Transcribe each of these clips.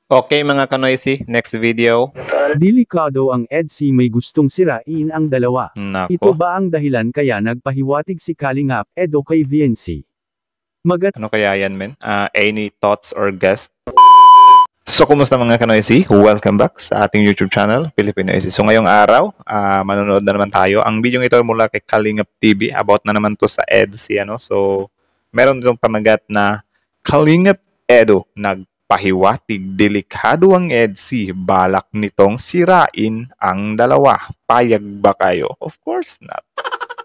Okay mga kanoisy, next video. Delikado ang EDSI, may gustong sirain ang dalawa. Ito Nako, ba ang dahilan kaya nagpahiwatig si Kalingap Edo kay VNC? ano kaya yan men? Any thoughts or guest? So, kumusta mga kanoisy? Welcome back sa ating YouTube channel, Filipino Easy. So, ngayong araw, manonood na naman tayo. Ang video ito mula kay Kalingap TV, about na naman to sa EDSI. So, meron ditong pamagat na Kalingap Edo nagpahiwatig, delikado ang EDSI, balak nitong sirain ang dalawa. Payag ba kayo? Of course not.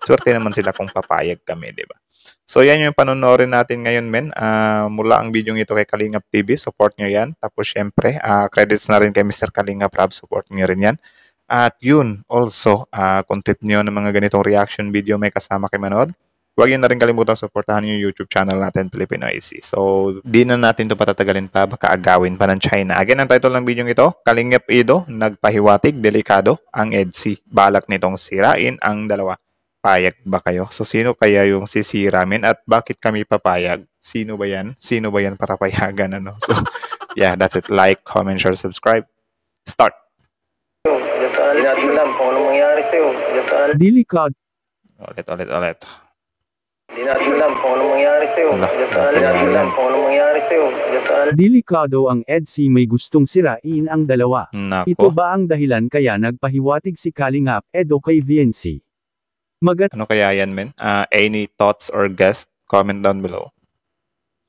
Swerte naman sila kung papayag kami, di ba? So, yan yung panonoodin natin ngayon, men. Mula ang video ito kay Kalingap TV, support nyo yan. Tapos, syempre, credits na rin kay Mr. Kalingap Rob, support nyo rin yan. At yun, also, kung trip nyo ng mga ganitong reaction video may kasama kay manood, huwag nyo na rin kalimutan supportahan yung YouTube channel natin, Filipino Easy. So, di na natin ito patatagalin pa, baka agawin pa ng China. Again, ang title ng video ito, Kalingap Edo, nagpahiwatig, delikado ang EDSI. Balak nitong sirain ang dalawa. Payag ba kayo? So, sino kaya yung sisira min at bakit kami papayag? Sino ba yan? Sino ba yan para payagan? So, yeah, that's it. Like, comment, share, subscribe. Start! Hindi natin alam kung anong mangyari sa'yo. Delikado. Ulit. Hindi natin alam kung anong mangyari sa'yo. Hindi natin alam kung anong mangyari sa'yo. Delikado ang EDSI, may gustong sirain ang dalawa. Ito Nako, ba ang dahilan kaya nagpahiwatig si Kalingap Edo kay VNC? ano kaya yan, men? Any thoughts or guest? Comment down below.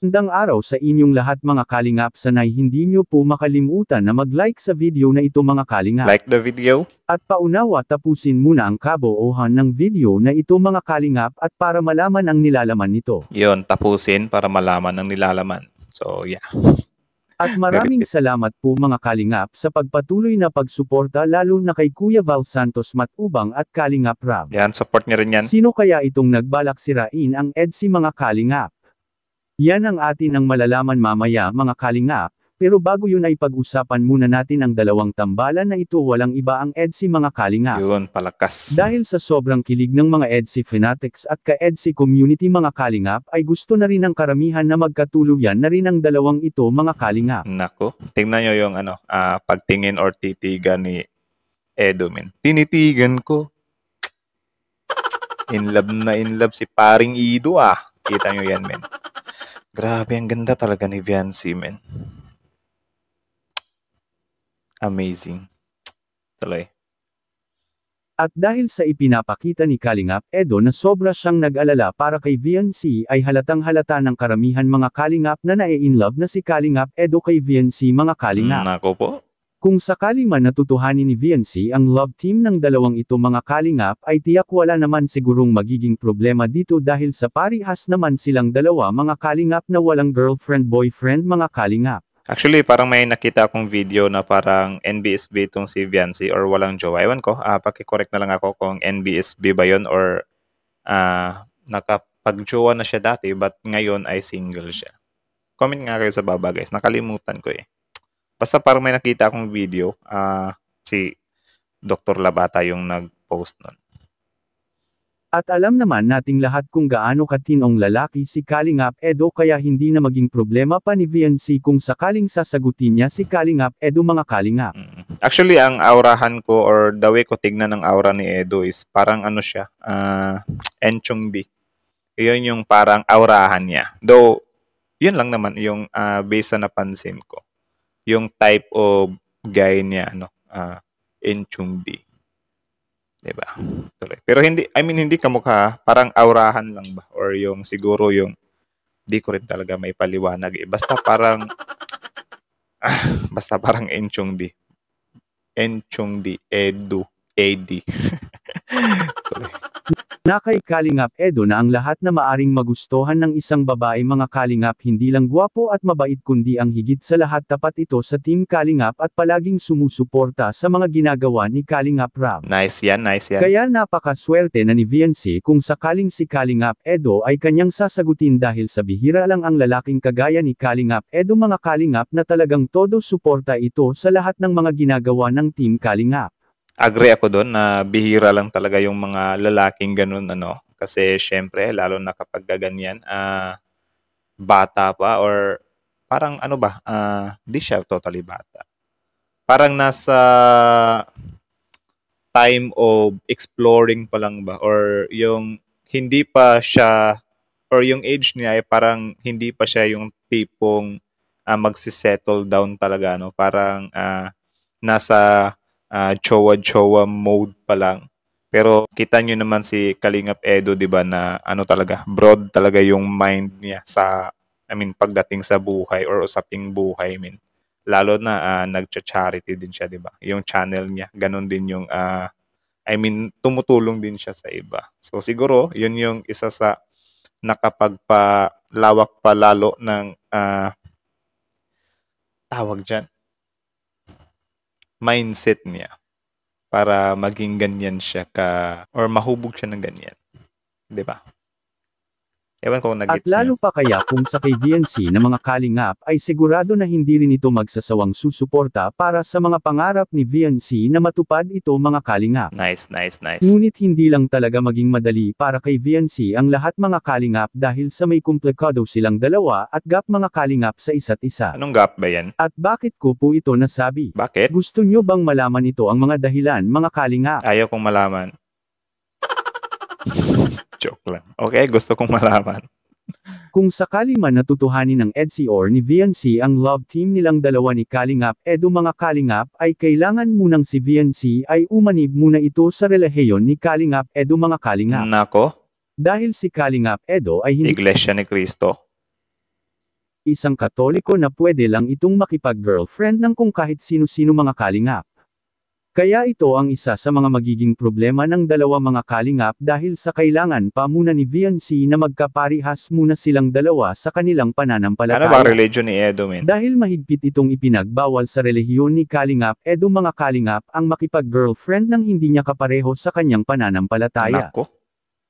Magandang araw sa inyong lahat mga Kalingap. Sana'y hindi nyo po makalimutan na mag-like sa video na ito mga Kalingap. Like the video. At paunawa, tapusin muna ang kabuuhan ng video na ito mga Kalingap at para malaman ang nilalaman nito. Yun, tapusin para malaman ang nilalaman. So, yeah. At maraming salamat po mga Kalingap sa pagpatuloy na pagsuporta, lalo na kay Kuya Val Santos Matubang at Kalingap Rob. Yan, support nyo rin yan. Sino kaya itong nagbalak sirain ang EDSI mga Kalingap? Yan ang atin ang malalaman mamaya mga Kalingap, pero bago yun ay pag-usapan muna natin ang dalawang tambalan na ito. Walang iba ang EDSI mga Kalingap. Yun, palakas. Dahil sa sobrang kilig ng mga EDSI fanatics at ka-EDSI community mga Kalingap, ay gusto na rin ng karamihan na magkatuluyan na rin ang dalawang ito mga Kalingap. Nako, tingnan nyo yung pagtingin or titigan ni Edo, men. Tinitigan ko. In love si paring Ido, Kita nyo yan, men. Grabe, ang ganda talaga ni Viancy, men. Amazing. Tuloy. At dahil sa ipinapakita ni Kalingap Edo na sobra siyang nag-alala para kay VNC, ay halatang halata ng karamihan mga Kalingap na na-in-love na si Kalingap Edo kay VNC mga Kalingap. Nako po. Kung sakali man natutuhanin ni VNC ang love team ng dalawang ito mga Kalingap, ay tiyak wala naman sigurong magiging problema dito dahil sa parihas naman silang dalawa mga Kalingap na walang girlfriend-boyfriend mga Kalingap. Actually, parang may nakita akong video na parang NBSB itong si Viancy or walang jowa. Ewan ko, pakicorrect na lang ako kung NBSB ba yun or nakapag-jowa na siya dati but ngayon ay single siya. Comment nga kayo sa baba guys, nakalimutan ko eh. Basta parang may nakita akong video, si Dr. Labata yung nag-post nun. At alam naman nating lahat kung gaano katinong lalaki si Kalingap Edo, kaya hindi na maging problema pa ni VNC kung sakaling sasagutin niya si Kalingap Edo mga Kalingap. Actually, ang aurahan ko or the way ko tignan ng aura ni Edo is parang ano siya, Enchong D. Yun yung parang aurahan niya. Though, yun lang naman yung base sa napansin ko. Yung type of guy niya, Enchong D. Diba? Tuloy. Pero hindi kamukha, parang aurahan lang ba? Or yung siguro yung, di ko rin talaga may paliwanag eh. Basta parang Enchong D. Enchong D. Edu. AD. Tuloy. Na kay Kalingap Edo na ang lahat na maaring magustuhan ng isang babae mga Kalingap, hindi lang gwapo at mabait kundi ang higit sa lahat tapat ito sa Team Kalingap at palaging sumusuporta sa mga ginagawa ni Kalingap Rob. Nice yan. Kaya napakaswerte na ni VNC kung sakaling si Kalingap Edo ay kanyang sasagutin dahil sa bihira lang ang lalaking kagaya ni Kalingap Edo mga Kalingap na talagang todo suporta ito sa lahat ng mga ginagawa ng Team Kalingap. Agree ako doon na bihira lang talaga yung mga lalaking ganun, kasi syempre, lalo na kapag ganyan, bata pa or parang ano ba, di siya totally bata. Parang nasa time of exploring pa lang ba, or yung hindi pa siya, or yung age niya ay parang hindi pa siya yung tipong magsisettle down talaga, no? Parang nasa jowa-jowa mode pa lang. Pero kita nyo naman si Kalingap Edo, di ba, na ano talaga, broad talaga yung mind niya sa, I mean, pagdating sa buhay or usaping buhay, I mean. Lalo na nagcha-charity din siya, di ba? Yung channel niya, ganun din yung, I mean, tumutulong din siya sa iba. So siguro, yun yung isa sa nakapagpalawak pa lalo ng tawag dyan, mindset niya para maging ganyan siya or mahubog siya ng ganyan. 'Di ba? Ewan ko kung At nagets niyo. lalo pa kaya kung sa kay VNC na mga kalingap ay sigurado na hindi rin ito magsasawang susuporta para sa mga pangarap ni VNC na matupad ito mga kalingap. Nice, nice, nice. Ngunit hindi lang talaga maging madali para kay VNC ang lahat mga kalingap dahil sa may komplikado silang dalawa at gap mga kalingap sa isa't isa. Anong gap ba yan? At bakit ko po ito nasabi? Bakit? Gusto nyo bang malaman ito ang mga dahilan mga kalingap? Ayaw kong malaman. Joke lang. Okay, gusto kong malaman. Kung sakali man natutuhanin ng EDSI or ni VNC ang love team nilang dalawa ni Kalingap Edo mga Kalingap ay kailangan munang si VNC ay umanib muna ito sa relasyon ni Kalingap Edo mga Kalingap. Nako, Dahil si Kalingap Edo ay hindi Iglesia ni Cristo. isang Katoliko na pwede lang itong makipag-girlfriend ng kung kahit sino-sino mga Kalingap. Kaya ito ang isa sa mga magiging problema ng dalawa mga kalingap dahil sa kailangan pa muna ni VNC na magkaparihas muna silang dalawa sa kanilang pananampalataya. Ano ba religion ni Edo, men? Dahil mahigpit itong ipinagbawal sa relihiyon ni Kalingap Edo mga kalingap ang makipag-girlfriend nang hindi niya kapareho sa kanyang pananampalataya. Nako.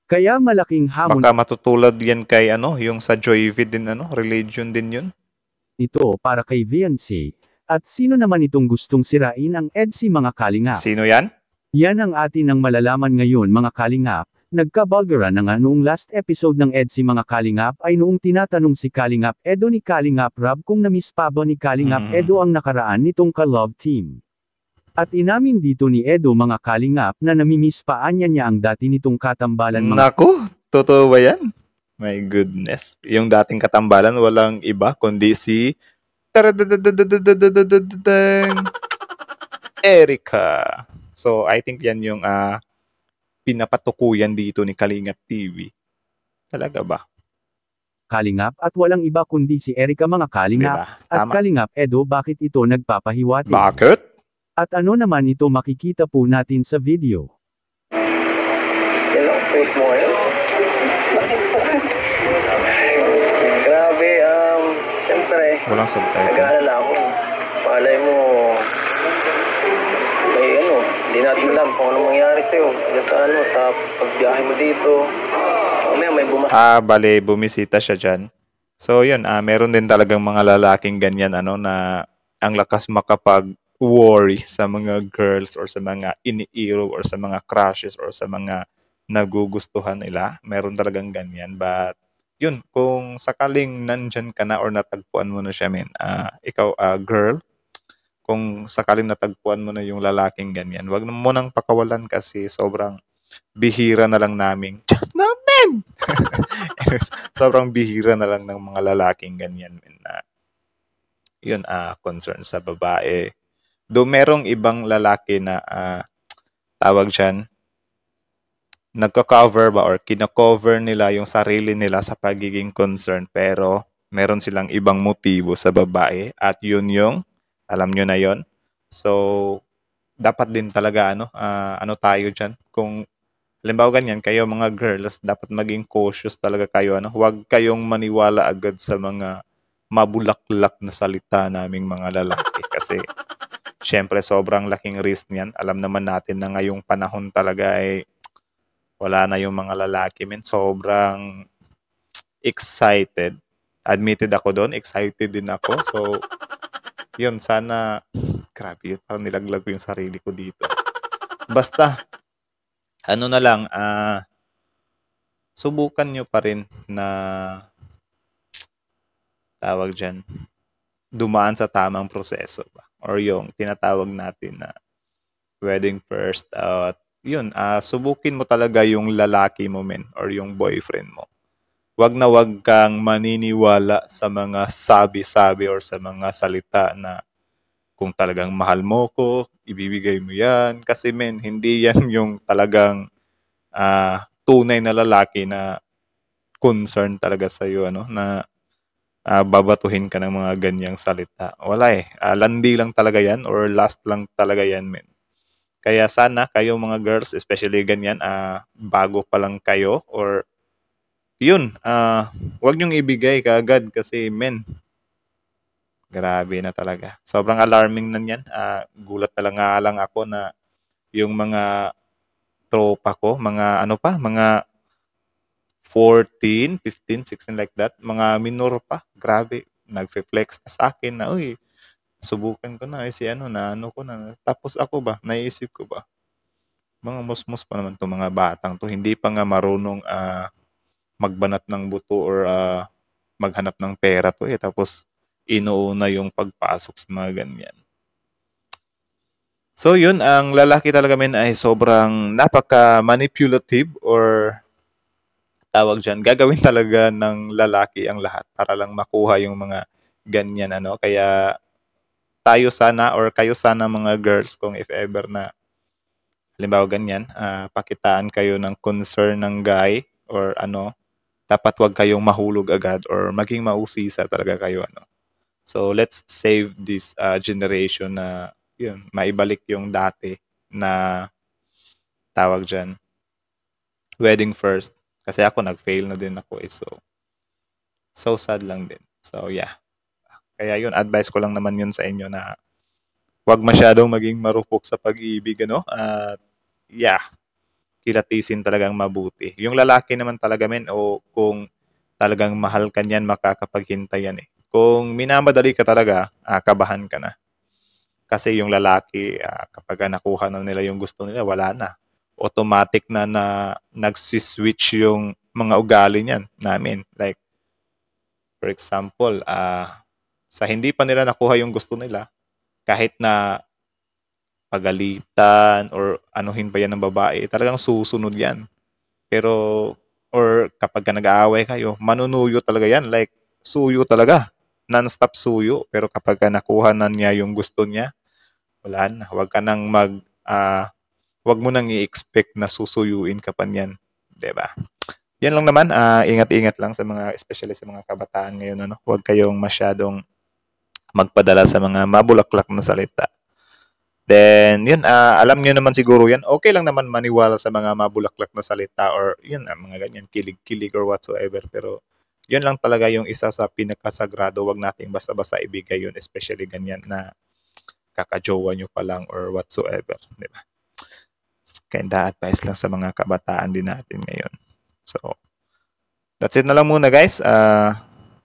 Kaya malaking hamon Baka matutulad yan kay yung sa Joyvid din, religion din yun. ito para kay VNC. At sino naman itong gustong sirain ang EDSI mga kalingap? Sino yan? Yan ang atin ang malalaman ngayon mga kalingap. Nagkabalgara na nga noong last episode ng EDSI mga kalingap ay noong tinatanong si Kalingap Edo ni Kalingap Rab kung namiss pa ba ni Kalingap Edo ang nakaraan nitong ka-love team. At inamin dito ni Edo mga kalingap na namimiss pa anya niya ang dati nitong katambalan mga Nako, totoo ba yan? My goodness. Yung dating katambalan, walang iba kundi si Erica. So, I think yan yung pinapatukuyan dito ni Kalingap TV. Talaga ba? kalingap at walang iba kundi si Erica mga kalingap. Diba? At Tama. Kalingap Edo bakit ito nagpapahiwati? Bakit? At ano naman ito makikita po natin sa video. Yan ang sweet mo ngayon. Grabe, siyempre, Walang subtitle. nag-aalala ako. Malay mo, may hindi natin alam kung anong mangyari sa'yo. Diyan sa pagbiyahe mo dito. Mamaya may Bale, bumisita siya dyan. So, yun, meron din talagang mga lalaking ganyan, na ang lakas makapag-worry sa mga girls or sa mga iniiro or sa mga crushes or sa mga nagugustuhan nila. Meron talagang ganyan. But, yun, kung sakaling nandyan ka na or natagpuan mo na siya, ikaw, girl, kung sakaling natagpuan mo na yung lalaking ganyan, wag mo nang pakawalan kasi sobrang bihira na lang namin. Sobrang bihira na lang ng mga lalaking ganyan na yun concern sa babae. Do merong ibang lalaki na tawag diyan nagko-cover ba or kino-cover nila yung sarili nila sa pagiging concern pero meron silang ibang motibo sa babae at yun yung alam nyo na yon. So dapat din talaga ano tayo diyan kung halimbawa ganyan, kayo mga girls, dapat maging cautious talaga kayo. Huwag kayong maniwala agad sa mga mabulaklak na salita naming mga lalaki. Kasi, syempre, sobrang laking risk niyan. Alam naman natin na ngayong panahon talaga ay wala na yung mga lalaki. Sobrang excited. Admitted ako doon. Excited din ako. So, yun, sana, grabe, parang nilaglag ko yung sarili ko dito. Basta, ano na lang, subukan nyo pa rin na tawag dyan, dumaan sa tamang proseso ba? Or yung tinatawag natin na wedding first. At yun, subukin mo talaga yung lalaki mo, men, or yung boyfriend mo. Wag na wag kang maniniwala sa mga sabi-sabi or sa mga salita na kung talagang mahal mo ko, ibibigay mo yan. Kasi men, hindi yan yung talagang tunay na lalaki na concern talaga sa'yo, ano, na babatuhin ka ng mga ganyang salita. Wala eh. Landi lang talaga yan or last lang talaga yan, men. Kaya sana kayo mga girls, especially ganyan, bago pa lang kayo or yun, wag niyong ibigay kaagad kasi men, grabe na talaga. Sobrang alarming na niyan. Gulat na lang ako na yung mga tropa ko, mga ano pa, mga 14, 15, 16 like that, mga minor pa. Grabe, nagfe-flex na sa akin na, uy, subukan ko na, si ano na, ano ko na. Tapos ako ba, naisip ko ba, mga musmus pa naman 'tong mga batang 'to, hindi pa nga marunong magbanat ng buto or maghanap ng pera 'to eh, tapos inuuna yung pagpasok sa mga ganyan. So yun, ang lalaki talaga men ay sobrang napaka-manipulative or tawag diyan, gagawin talaga ng lalaki ang lahat para lang makuha yung mga ganyan ano. Kaya tayo sana or kayo sana mga girls kung if ever na halimbawa ganyan, pakitaan kayo ng concern ng guy or ano, dapat wag kayong mahulog agad or maging mausisa talaga kayo ano. So let's save this generation na yun, maibalik yung dati na tawag diyan, wedding first. Kasi ako nag-fail na din ako eh. So sad lang din. So yeah. Kaya yun, advice ko lang naman yun sa inyo na wag masyadong maging marupok sa pag-ibig ano. At yeah, kilatisin talagang mabuti. Yung lalaki naman talaga men o kung talagang mahal ka niyan, makakapaghintay yan eh. Kung minamadali ka talaga, kabahan ka na. Kasi yung lalaki, kapag nakuha na nila yung gusto nila, wala na. Automatic na nagsiswitch yung mga ugali niyan namin. Like, for example, sa hindi pa nila nakuha yung gusto nila, kahit na pagalitan or anuhin pa yan ng babae, talagang susunod yan. Pero, or kapag ka nag-aaway kayo, manunuyo talaga yan. Like, suyo talaga. Non-stop suyo. Pero kapag ka nakuha na niya yung gusto niya, wala na. Huwag ka nang huwag mo nang i-expect na susuyuin ka pa niyan. 'Di ba? Yan lang naman. Ingat-ingat lang sa mga, especially sa mga kabataan ngayon. Ano? Huwag kayong masyadong magpadala sa mga mabulaklak na salita. Then, yun, alam nyo naman siguro yan. Okay lang naman maniwala sa mga mabulaklak na salita or yun, mga ganyan, kilig-kilig or whatsoever. Pero, yun lang talaga yung isa sa pinakasagrado. Wag nating basta-basta ibigay yun, especially ganyan na kakajowa nyo pa lang or whatsoever. Di ba? Kaya advice lang sa mga kabataan din natin ngayon. So, that's it na lang muna guys.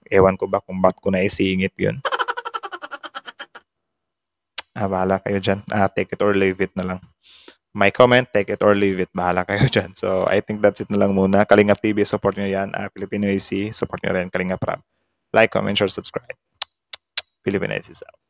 Ewan ko ba kung ba't ko na isingit yun. Bahala kayo dyan. Take it or leave it na lang. My comment, take it or leave it. Bahala kayo dyan. So, I think that's it na lang muna. Kalingap TV, support nyo yan. Filipino AC, support nyo rin. Kalingap Rap. Like, comment, share, subscribe. Filipino AC out.